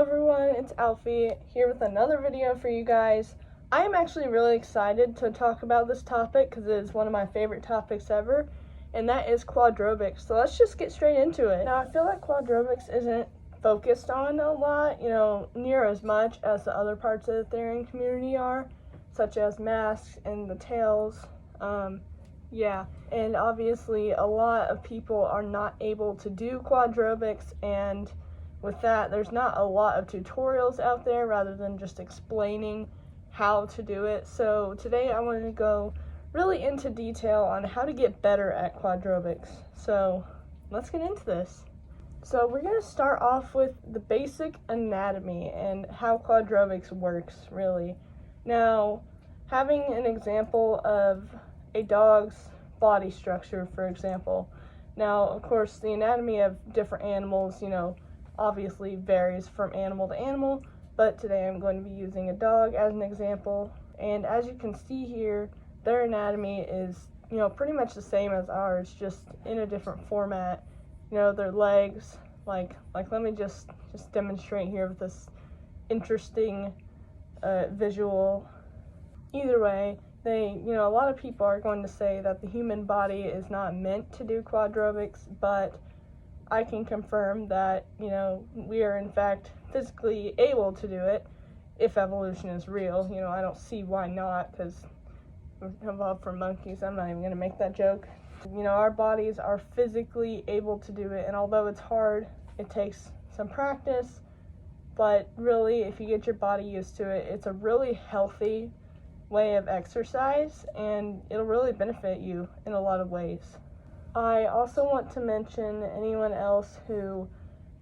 everyone, it's Alfie here with another video for you guys. I am actually really excited to talk about this topic because it is one of my favorite topics ever, and that is quadrobics. So let's just get straight into it. Now, I feel like quadrobics isn't focused on a lot, near as much as the other parts of the Therian community are, such as masks and the tails. And obviously a lot of people are not able to do quadrobics, and with that, there's not a lot of tutorials out there rather than just explaining how to do it. So today I wanted to go really into detail on how to get better at quadrobics. So let's get into this. So we're going to start off with the basic anatomy and how quadrobics works, really. Now, having an example of a dog's body structure, for example. Now, of course, the anatomy of different animals, obviously varies from animal to animal, but today I'm going to be using a dog as an example. And as you can see here, their anatomy is, pretty much the same as ours, just in a different format. Their legs, like let me just demonstrate here with this interesting visual. Either way, a lot of people are going to say that the human body is not meant to do quadrobics, but I can confirm that, we are in fact physically able to do it if evolution is real. I don't see why not, because we're evolved from monkeys. I'm not even going to make that joke. Our bodies are physically able to do it, and although it's hard, it takes some practice, but really, if you get your body used to it, it's a really healthy way of exercise, and it'll really benefit you in a lot of ways. I also want to mention anyone else who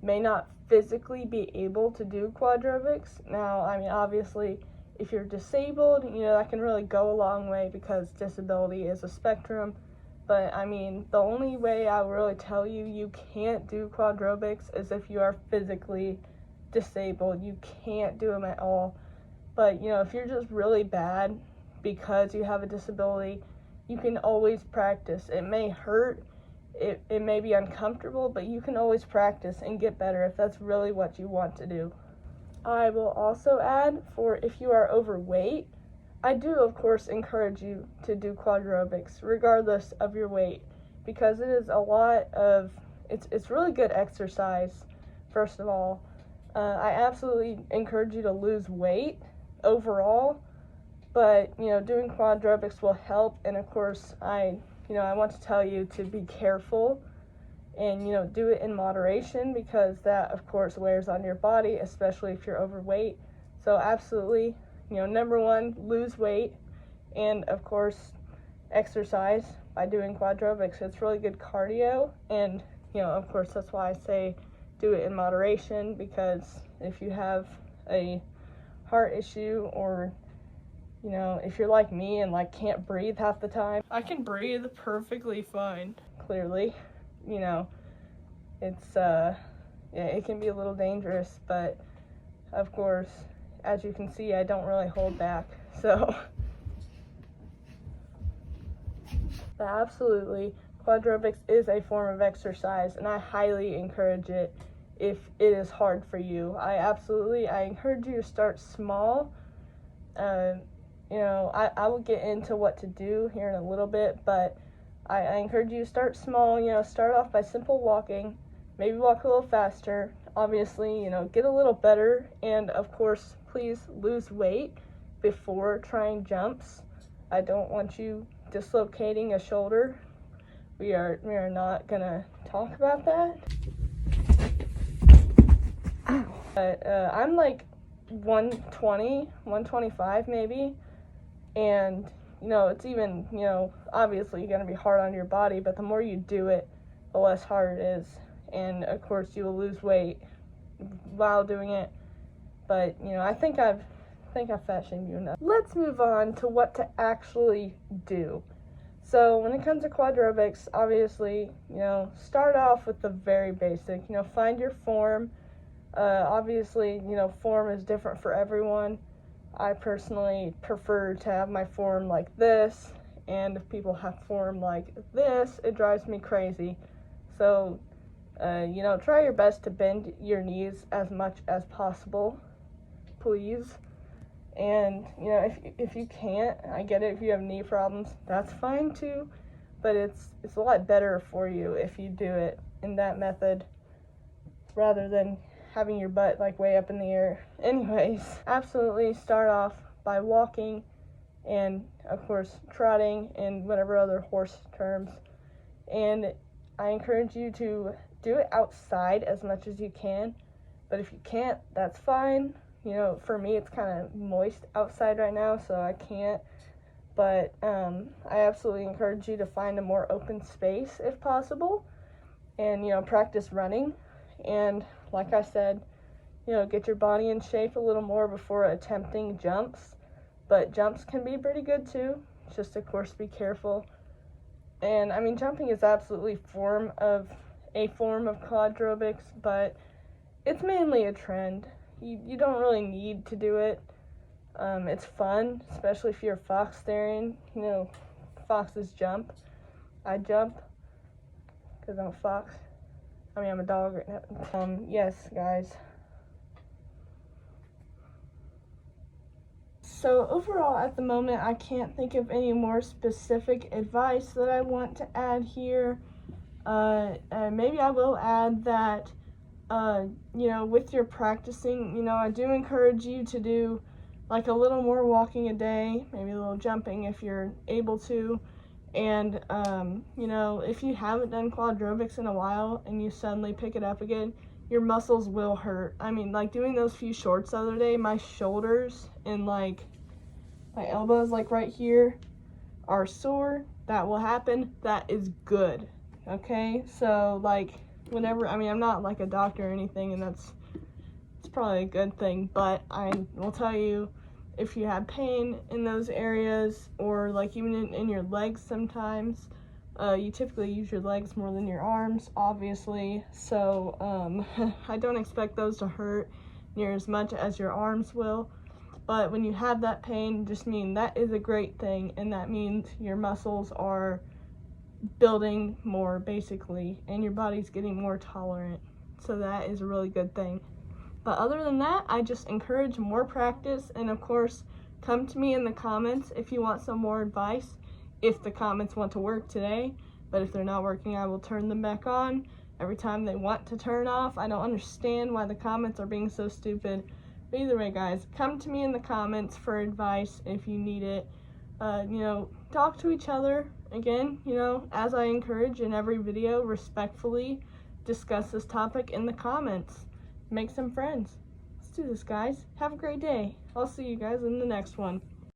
may not physically be able to do quadrobics. Now, obviously, if you're disabled, that can really go a long way because disability is a spectrum. But, the only way I will really tell you can't do quadrobics is if you are physically disabled. You can't do them at all. But, if you're just really bad because you have a disability, you can always practice. It may hurt, it may be uncomfortable, but you can always practice and get better if that's really what you want to do. I will also add, for if you are overweight, I do of course encourage you to do quadrobics regardless of your weight, because it is a lot of, it's really good exercise, first of all. I absolutely encourage you to lose weight overall, but doing quadrobics will help. And of course, I want to tell you to be careful and do it in moderation, because that of course wears on your body, especially if you're overweight. So absolutely, number one, lose weight, and of course exercise by doing quadrobics. It's really good cardio, and of course that's why I say do it in moderation, because if you have a heart issue, or if you're like me and can't breathe half the time. I can breathe perfectly fine, clearly. It's it can be a little dangerous, but of course, as you can see, I don't really hold back. So but absolutely, quadrobics is a form of exercise, and I highly encourage it if it is hard for you. I encourage you to start small. I will get into what to do here in a little bit, but I encourage you to start small. Start off by simple walking, maybe walk a little faster, obviously, get a little better, and of course, please lose weight before trying jumps. I don't want you dislocating a shoulder. We are not gonna talk about that. Ow. But I'm like 120, 125 maybe, and it's even, obviously going to be hard on your body, but the more you do it, the less hard it is. And of course you will lose weight while doing it, but I think I've fat shamed you enough. Let's move on to what to actually do. So when it comes to quadrobics, obviously, start off with the very basic. Find your form. Obviously, form is different for everyone. I personally prefer to have my form like this, and if people have form like this, it drives me crazy. So Try your best to bend your knees as much as possible, please. And, if you can't, I get it, if you have knee problems, that's fine too, but it's a lot better for you if you do it in that method rather than having your butt like way up in the air. Anyways, absolutely start off by walking and, of course, trotting and whatever other horse terms. And I encourage you to do it outside as much as you can, but if you can't, that's fine. For me, it's kind of moist outside right now, so I can't. But I absolutely encourage you to find a more open space if possible and, practice running. And like I said, get your body in shape a little more before attempting jumps. But jumps can be pretty good too. Just, of course, be careful. And, jumping is absolutely a form of quadrobics, but it's mainly a trend. You don't really need to do it. It's fun, especially if you're a fox terrier. Foxes jump. I jump because I'm a fox. I'm a dog right now. Yes, guys. So overall, at the moment, I can't think of any more specific advice that I want to add here. Maybe I will add that with your practicing, I do encourage you to do like a little more walking a day, maybe a little jumping if you're able to. And, if you haven't done quadrobics in a while and you suddenly pick it up again, your muscles will hurt. Doing those few shorts the other day, my shoulders and my elbows, right here, are sore. That will happen. That is good. Okay? So, whenever, I'm not like a doctor or anything, and it's probably a good thing, but I will tell you, if you have pain in those areas, or even in your legs sometimes, you typically use your legs more than your arms, obviously, so I don't expect those to hurt near as much as your arms will, but when you have that pain, just mean that is a great thing, and that means your muscles are building more, basically, and your body's getting more tolerant, so that is a really good thing. But other than that, I just encourage more practice, and of course, come to me in the comments if you want some more advice, if the comments want to work today, but if they're not working, I will turn them back on every time they want to turn off. I don't understand why the comments are being so stupid, but either way, guys, come to me in the comments for advice if you need it. Talk to each other, again, as I encourage in every video, respectfully discuss this topic in the comments. Make some friends. Let's do this, guys. Have a great day. I'll see you guys in the next one.